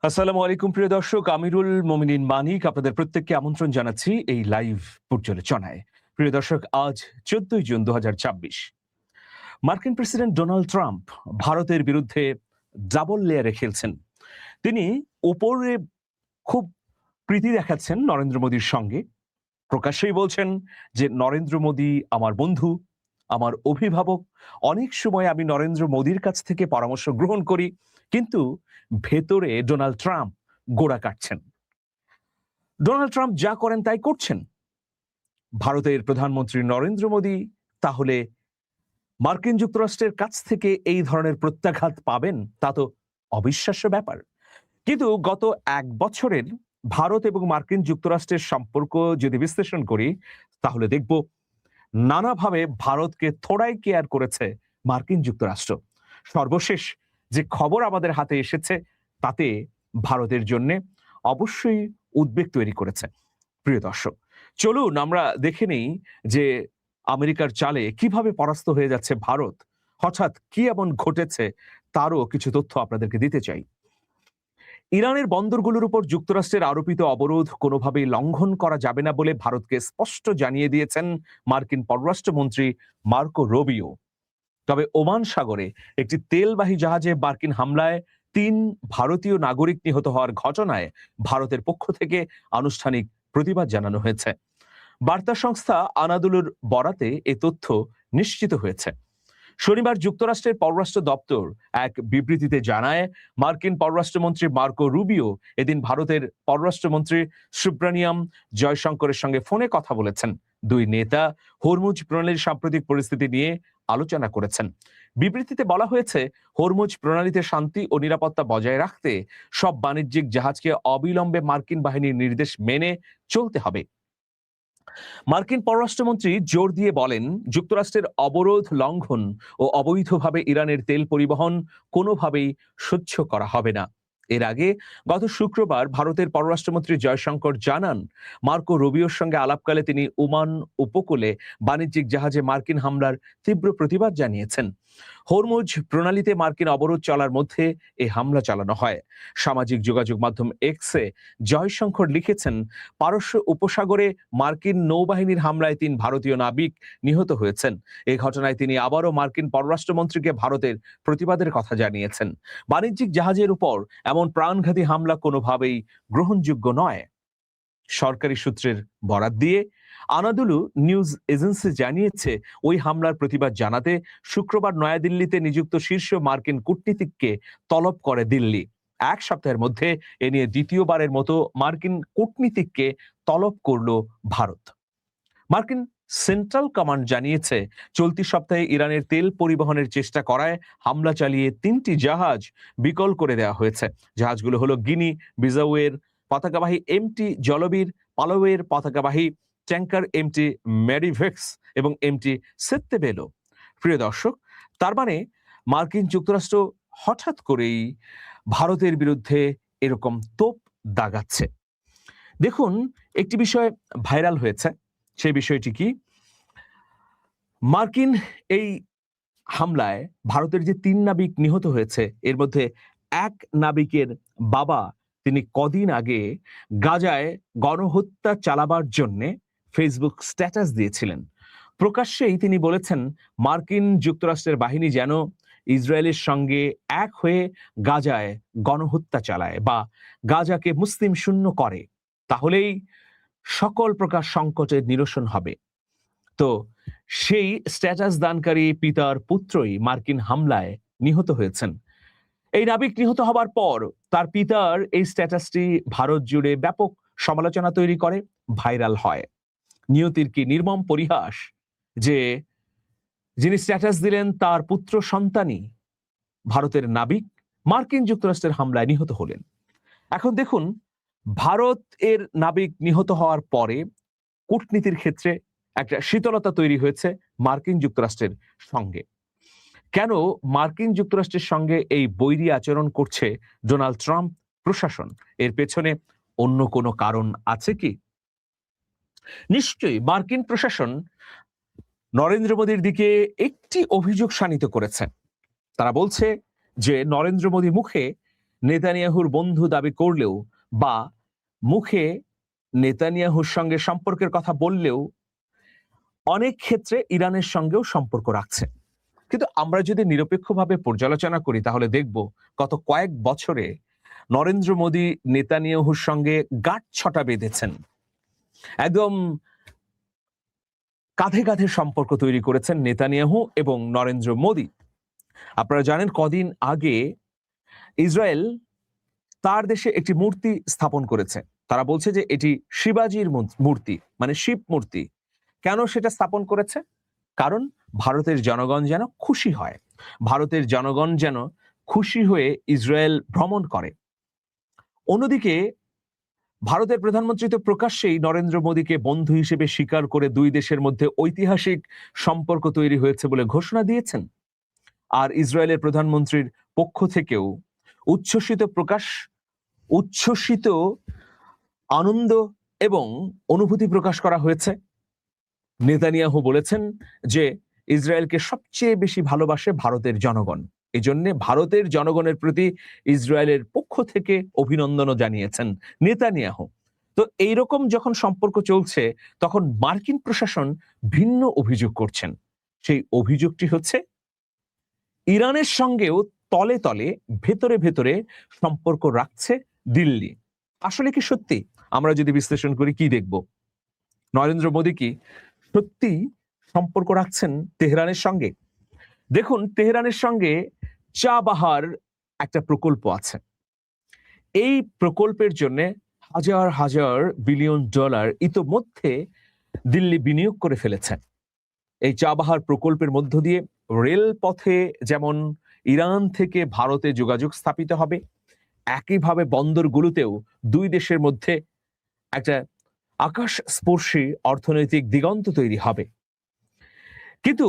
আসসালামু আলাইকুম প্রিয় দর্শক, আমিরুল মোমিনিন মানিক আপনাদের প্রত্যেককে আমন্ত্রণ জানাচ্ছি এই লাইভ পর্যালোচনায়। প্রিয় দর্শক, আজ 14 জুন 2026। মার্কিন প্রেসিডেন্ট ডোনাল্ড ট্রাম্প ভারতের বিরুদ্ধে ডাবল লেয়ারে খেলছেন। তিনি উপরে খুব প্রীতি দেখাচ্ছেন নরেন্দ্র মোদীর সঙ্গে, প্রকাশ্যেই বলছেন যে নরেন্দ্র মোদী আমার বন্ধু, আমার অভিভাবক, অনেক সময় আমি নরেন্দ্র মোদীর কাছ থেকে পরামর্শ গ্রহণ করি, কিন্তু ভেতরে ডোনাল্ড ট্রাম্প গোড়া কাটছেন। ডোনাল্ড ট্রাম্প যা করেন তাই করছেন। ভারতের প্রধানমন্ত্রী নরেন্দ্র মোদী তাহলে মার্কিন যুক্তরাষ্ট্রের কাছ থেকে এই ধরনের প্রত্যাঘাত পাবেন, তা তো অবিশ্বাস্য ব্যাপার। কিন্তু গত এক বছরের ভারত এবং মার্কিন যুক্তরাষ্ট্রের সম্পর্ক যদি বিশ্লেষণ করি, তাহলে দেখব নানাভাবে ভারতকে থোড়াই কেয়ার করেছে মার্কিন যুক্তরাষ্ট্র। সর্বশেষ যে খবর আমাদের হাতে এসেছে তাতে ভারতের জন্য অবশ্যই উদ্বেগ তৈরি করেছে। প্রিয় দর্শক, চলুন আমরা দেখে নেই যে আমেরিকার চালে কিভাবে পরাস্ত হয়ে যাচ্ছে ভারত, হঠাৎ কি এমন ঘটেছে তারও কিছু তথ্য আপনাদেরকে দিতে চাই। ইরানের বন্দরগুলোর উপর যুক্তরাষ্ট্রের আরোপিত অবরোধ কোনোভাবেই লঙ্ঘন করা যাবে না বলে ভারতকে স্পষ্ট জানিয়ে দিয়েছেন মার্কিন পররাষ্ট্রমন্ত্রী মার্কো রুবিও। তবে ওমান সাগরে একটি তেলবাহী জাহাজে মার্কিন হামলায় 3 ভারতীয় নাগরিক নিহত হওয়ার ঘটনায় ভারতের পক্ষ থেকে আনুষ্ঠানিক প্রতিবাদ জানানো হয়েছে। বার্তা সংস্থা আনাদুলুর বরাতে এ তথ্য নিশ্চিত হয়েছে। শনিবার যুক্তরাষ্ট্রের পররাষ্ট্র দপ্তর এক বিবৃতিতে জানায়, মার্কিন পররাষ্ট্রমন্ত্রী মার্কো রুবিও এদিন ভারতের পররাষ্ট্রমন্ত্রী সুব্রানিয়াম জয়শঙ্করের সঙ্গে ফোনে কথা বলেছেন। দুই নেতা হরমুজ প্রণালীর সাম্প্রতিক পরিস্থিতি নিয়ে আলোচনা করেছেন। বিবৃতিতে বলা হয়েছে, হরমুজ প্রণালীতে শান্তি ও নিরাপত্তা বজায় রাখতে সব বাণিজ্যিক জাহাজকে অবিলম্বে মার্কিন বাহিনীর নির্দেশ মেনে চলতে হবে। মার্কিন পররাষ্ট্রমন্ত্রী জোর দিয়ে বলেন, যুক্তরাষ্ট্রের অবরোধ লঙ্ঘন ও অবৈধভাবে ইরানের তেল পরিবহন কোনোভাবেই সহ্য করা হবে না। এর আগে গত শুক্রবার ভারতের পররাষ্ট্রমন্ত্রী জয়শঙ্কর জানান, মার্কো রুবিওর সঙ্গে আলাপকালে তিনি ওমান উপকূলে বাণিজ্যিক জাহাজে মার্কিন হামলার তীব্র প্রতিবাদ জানিয়েছেন। হরমুজ প্রণালীতে মার্কিন অবরোধ চলার মধ্যে এই হামলা চালানো হয়। সামাজিক যোগাযোগ মাধ্যম এক্সে জয়শঙ্কর লিখেছেন, পারস্য উপসাগরে মার্কিন নৌবাহিনীর হামলায় 3 ভারতীয় নাবিক নিহত হয়েছেন। এই ঘটনায় তিনি আবারও মার্কিন পররাষ্ট্রমন্ত্রীকে ভারতের প্রতিবাদের কথা জানিয়েছেন। বাণিজ্যিক জাহাজের উপর এমন প্রাণঘাতী হামলা কোনোভাবেই গ্রহণযোগ্য নয়। সরকারি সূত্রের বরাত দিয়ে আনাদুলু নিউজ এজেন্সি জানিয়েছে, ওই হামলার প্রতিবাদ জানাতে শুক্রবার নয়াদিল্লিতে নিযুক্ত শীর্ষ মার্কিন কূটনীতিককে তলব করে দিল্লি। এক সপ্তাহের মধ্যে এ নিয়ে দ্বিতীয়বারের মতো মার্কিন কূটনীতিককে তলব করল ভারত। মার্কিন সেন্ট্রাল কমান্ড জানিয়েছে, চলতি সপ্তাহে ইরানের তেল পরিবহনের চেষ্টা করায় হামলা চালিয়ে 3টি জাহাজ বিকল করে দেওয়া হয়েছে। জাহাজগুলো হলো গিনি বিজাউয়ের পতাকাবাহী এমটি জলবীর, পালাওয়ের পতাকাবাহী ট্যাঙ্কার এমটি মেরিভেক্স এবং এমটি সেত্তেবেলো। প্রিয় দর্শক, তার মানে মার্কিন যুক্তরাষ্ট্র হঠাৎ করেই ভারতের বিরুদ্ধে এরকম তোপ দাগাচ্ছে। দেখুন, একটি বিষয় ভাইরাল হয়েছে, সেই বিষয়টি কি? মার্কিন এই হামলায় ভারতের যে 3 নাবিক নিহত হয়েছে, এর মধ্যে এক নাবিকের বাবা তিনি কদিন আগে গাজায় গণহত্যা চালাবার জন্য ফেসবুক স্ট্যাটাস দিয়েছিলেন। প্রকাশ্যেই তিনি বলেছেন, মার্কিন যুক্তরাষ্ট্রের বাহিনী যেন ইসরায়েলের সঙ্গে এক হয়ে গাজায় গণহত্যা চালায় বা গাজাকে মুসলিম শূন্য করে, তাহলেই সকল প্রকার সংকটের নিরসন হবে। তো সেই স্ট্যাটাস দানকারী পিতার পুত্রই মার্কিন হামলায় নিহত হয়েছেন। এই নাবিক নিহত হবার পর তার পিতার এই স্ট্যাটাসটি ভারত জুড়ে ব্যাপক সমালোচনা তৈরি করে, ভাইরাল হয়। নিয়তির কি নির্মম পরিহাস যে যিনি স্ট্যাটাস দিলেন তার পুত্র সন্তানই ভারতের নাবিক মার্কিন যুক্তরাষ্ট্রের হামলায় নিহত হলেন। এখন দেখুন, ভারত এর নাবিক নিহত হওয়ার পরে কূটনীতির ক্ষেত্রে একটা শীতলতা তৈরি হয়েছে মার্কিন যুক্তরাষ্ট্রের সঙ্গে। কেন মার্কিন যুক্তরাষ্ট্রের সঙ্গে এই বৈরী আচরণ করছে ডোনাল্ড ট্রাম্প প্রশাসন? এর পেছনে অন্য কোনো কারণ আছে কি? নিশ্চয়ই মার্কিন প্রশাসন নরেন্দ্র মোদীর দিকে একটি অভিযোগ শানিত করেছে। তারা বলছে যে নরেন্দ্র মোদী মুখে নেতানিয়াহুর বন্ধু দাবি করলেও বা মুখে নেতানিয়াহুর সঙ্গে সম্পর্কের কথা বললেও অনেক ক্ষেত্রে ইরানের সঙ্গেও সম্পর্ক রাখছে। কিন্তু আমরা যদি নিরপেক্ষভাবে পর্যালোচনা করি তাহলে দেখব গত কয়েক বছরে নরেন্দ্র মোদী নেতানিয়াহুর সঙ্গে গাঁটছটা বেঁধেছেন, একদম কাঁধে কাঁধে সম্পর্ক তৈরি করেছেন নেতানিয়াহু এবং নরেন্দ্র মোদী। আপনারা জানেন কদিন আগে ইসরায়েল তার দেশে একটি মূর্তি স্থাপন করেছে। তারা বলছে যে এটি শিবাজির মূর্তি, মানে শিব মূর্তি। কেন সেটা স্থাপন করেছে? কারণ ভারতের জনগণ যেন খুশি হয়, ভারতের জনগণ যেন খুশি হয়ে ইসরায়েল ভ্রমণ করে। অন্যদিকে ভারতের প্রধানমন্ত্রী তো প্রকাশ্যেই নরেন্দ্র মোদীকে বন্ধু হিসেবে স্বীকার করে দুই দেশের মধ্যে ঐতিহাসিক সম্পর্ক তৈরি হয়েছে বলে ঘোষণা দিয়েছেন। আর ইসরায়েলের প্রধানমন্ত্রীর পক্ষ থেকেও উচ্ছ্বসিত আনন্দ এবং অনুভূতি প্রকাশ করা হয়েছে। নেতানিয়াহু বলেছেন যে ইসরায়েলকে সবচেয়ে বেশি ভালোবাসে ভারতের জনগণ, এজন্য ভারতের জনগণের প্রতি ইসরায়েলের পক্ষ থেকে অভিনন্দনও জানিয়েছেন নেতানিয়াহু। তো এইরকম যখন সম্পর্ক চলছে তখন মার্কিন প্রশাসন ভিন্ন অভিযোগ করছেন। সেই অভিযোগটি হচ্ছে ইরানের সঙ্গেও তলে তলে ভেতরে ভেতরে সম্পর্ক রাখছে দিল্লি। আসলে কি সত্যি? আমরা যদি বিশ্লেষণ করি কি দেখব? নরেন্দ্র মোদী কি সত্যি সম্পর্ক রাখছেন তেহরানের সঙ্গে? দেখুন, তেহরানের সঙ্গে চাবাহার একটা প্রকল্প আছে। এই প্রকল্পের জন্য হাজার হাজার বিলিয়ন ডলার ইতোমধ্যে দিল্লি বিনিয়োগ করে ফেলেছে। এই চাবাহার প্রকল্পের মধ্য দিয়ে রেলপথে যেমন ইরান থেকে ভারতে যোগাযোগ স্থাপিত হবে, একইভাবে বন্দরগুলোতেও দুই দেশের মধ্যে একটা আকাশস্পর্শী অর্থনৈতিক দিগন্ত তৈরি হবে। কিন্তু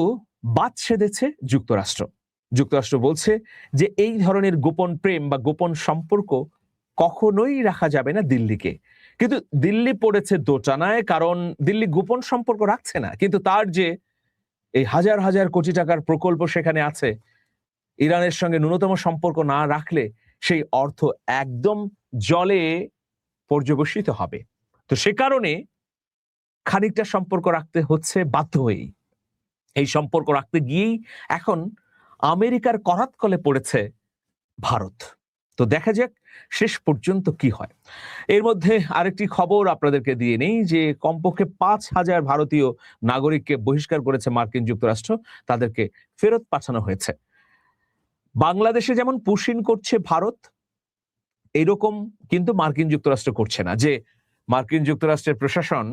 বাদ সেধেছে যুক্তরাষ্ট্র। যুক্তরাষ্ট্র বলছে যে এই ধরনের গোপন প্রেম বা গোপন সম্পর্ক কখনোই রাখা যাবে না দিল্লিকে। কিন্তু দিল্লি পড়েছে দোটানায়, কারণ দিল্লি গোপন সম্পর্ক রাখছে না, কিন্তু তার যে এই হাজার হাজার কোটি টাকার প্রকল্প সেখানে আছে, ইরানের সঙ্গে ন্যূনতম সম্পর্ক না রাখলে সেই অর্থ একদম জলে পর্যবসিত হবে। তো সে কারণে খানিকটা সম্পর্ক রাখতে হচ্ছে বাধ্য হয়েই। এই সম্পর্ক রাখতে গিয়েই এখন আমেরিকার করাতকলে পড়েছে ভারত। তো দেখা যাক শেষ পর্যন্ত কি হয়। এর মধ্যে আরেকটি খবর আপনাদেরকে দিয়ে নেই যে কমপক্ষে 5,000 ভারতীয় নাগরিককে বহিষ্কার করেছে মার্কিন যুক্তরাষ্ট্র, তাদেরকে ফেরত পাঠানো হয়েছে। বাংলাদেশে যেমন পুশিন করছে ভারত, এরকম কিন্তু মার্কিন যুক্তরাষ্ট্র করছে না যে মার্কিন যুক্তরাষ্ট্রের প্রশাসন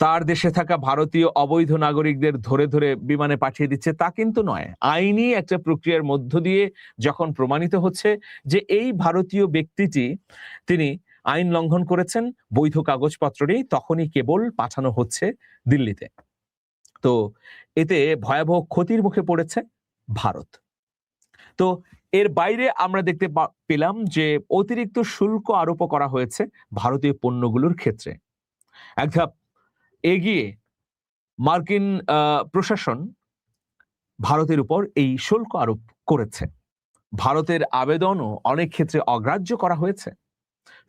তার দেশে থাকা ভারতীয় অবৈধ নাগরিকদের ধরে ধরে বিমানে পাঠিয়ে দিচ্ছে, তা কিন্তু নয়। আইনি একটা প্রক্রিয়ার মধ্য দিয়ে যখন প্রমাণিত হচ্ছে যে এই ভারতীয় ব্যক্তিটি তিনি আইন লঙ্ঘন করেছেন, বৈধ কাগজপত্র নেই, তখনই কেবল পাঠানো হচ্ছে দিল্লিতে। তো এতে ভয়াবহ ক্ষতির মুখে পড়েছে ভারত। তো এর বাইরে আমরা দেখতে পেলাম যে অতিরিক্ত শুল্ক আরোপ করা হয়েছে ভারতীয় পণ্যগুলোর ক্ষেত্রে। এক ধাপ এগিয়ে মার্কিন প্রশাসন ভারতের উপর এই শুল্ক আরোপ করেছে। ভারতের আবেদনও অনেক ক্ষেত্রে অগ্রাহ্য করা হয়েছে।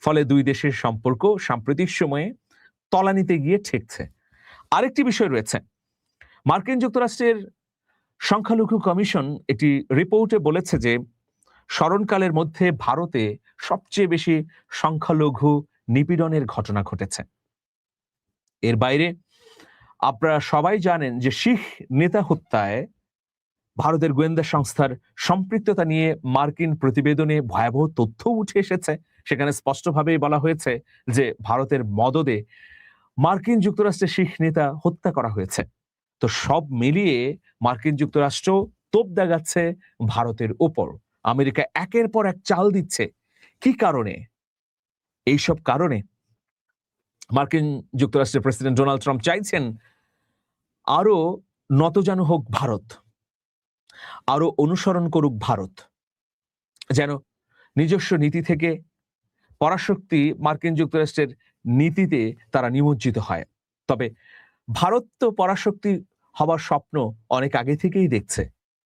ফলে দুই দেশের সম্পর্ক সাম্প্রতিক সময়ে তলানিতে গিয়ে ঠেকছে। আরেকটি বিষয় রয়েছে, মার্কিন যুক্তরাষ্ট্রের সংখ্যালঘু কমিশন একটি রিপোর্টে বলেছে যে স্মরণকালের মধ্যে ভারতে সবচেয়ে বেশি সংখ্যালঘু নিপীড়নের ঘটনা ঘটেছে। এর বাইরে আপনারা সবাই জানেন যে শিখ নেতা হত্যায় ভারতের গোয়েন্দা সংস্থার সম্পৃক্ততা নিয়ে মার্কিন প্রতিবেদনে ভয়াবহ তথ্য উঠে এসেছে। সেখানে স্পষ্টভাবেই বলা হয়েছে যে ভারতের মদদে মার্কিন যুক্তরাষ্ট্রের শিখ নেতা হত্যা করা হয়েছে। তো সব মিলিয়ে মার্কিন যুক্তরাষ্ট্র তোপ দাগাচ্ছে ভারতের উপর। আমেরিকা একের পর এক চাল দিচ্ছে। কি কারণে? এইসব কারণে মার্কিন যুক্তরাষ্ট্রের প্রেসিডেন্ট ডোনাল্ড ট্রাম্প চাইছেন আরো নতজানু হোক ভারত, আরো অনুসরণ করুক ভারত, যেন নিজস্ব নীতি থেকে পরাশক্তি মার্কিন যুক্তরাষ্ট্রের নীতিতে তারা নিমজ্জিত হয়। তবে ভারত তো পরাশক্তি হবার স্বপ্ন অনেক আগে থেকেই দেখছে।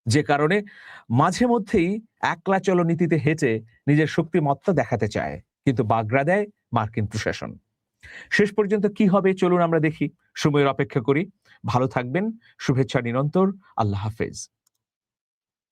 যে কারণে মাঝে মধ্যেই একলা চলো নীতিতে হেঁটে নিজের শক্তিমত্তা দেখাতে চায়, কিন্তু বাগড়া দেয় মার্কিন প্রশাসন। শেষ পর্যন্ত কি হবে চলুন আমরা দেখি, সময়ের অপেক্ষা করি। ভালো থাকবেন, শুভেচ্ছা নিরন্তর। আল্লাহ হাফেজ।